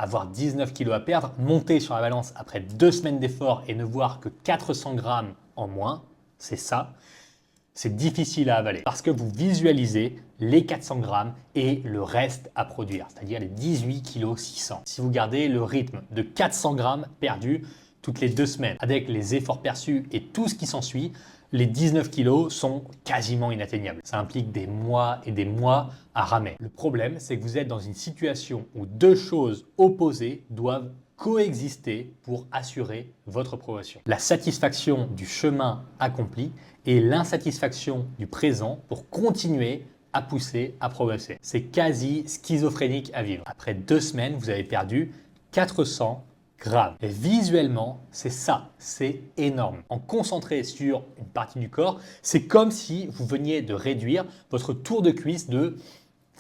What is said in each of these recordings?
avoir 19 kg à perdre, monter sur la balance après 2 semaines d'effort et ne voir que 400 grammes en moins, c'est ça. C'est difficile à avaler parce que vous visualisez les 400 grammes et le reste à produire, c'est-à-dire les 18 kg 600. Si vous gardez le rythme de 400 grammes perdus toutes les 2 semaines avec les efforts perçus et tout ce qui s'ensuit, les 19 kg sont quasiment inatteignables. Ça implique des mois et des mois à ramer. Le problème, c'est que vous êtes dans une situation où deux choses opposées doivent coexister pour assurer votre progression. La satisfaction du chemin accompli et l'insatisfaction du présent pour continuer à pousser, à progresser. C'est quasi schizophrénique à vivre. Après 2 semaines, vous avez perdu 400 grammes. Et visuellement, c'est ça, c'est énorme. En concentré sur une partie du corps, c'est comme si vous veniez de réduire votre tour de cuisse de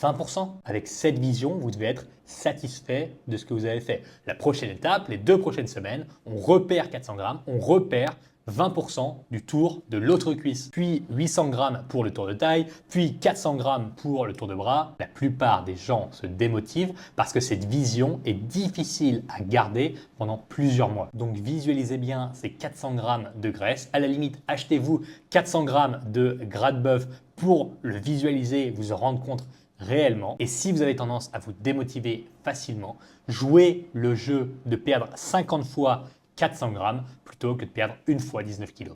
20%. Avec cette vision, vous devez être satisfait de ce que vous avez fait. La prochaine étape, les 2 prochaines semaines, on repère 400 grammes, on repère 20% du tour de l'autre cuisse, puis 800 grammes pour le tour de taille, puis 400 grammes pour le tour de bras. La plupart des gens se démotivent parce que cette vision est difficile à garder pendant plusieurs mois. Donc visualisez bien ces 400 grammes de graisse. À la limite, achetez-vous 400 grammes de gras de bœuf pour le visualiser, vous en rendre compte réellement. Et si vous avez tendance à vous démotiver facilement, jouez le jeu de perdre 50 fois 400 grammes plutôt que de perdre une fois 19 kg.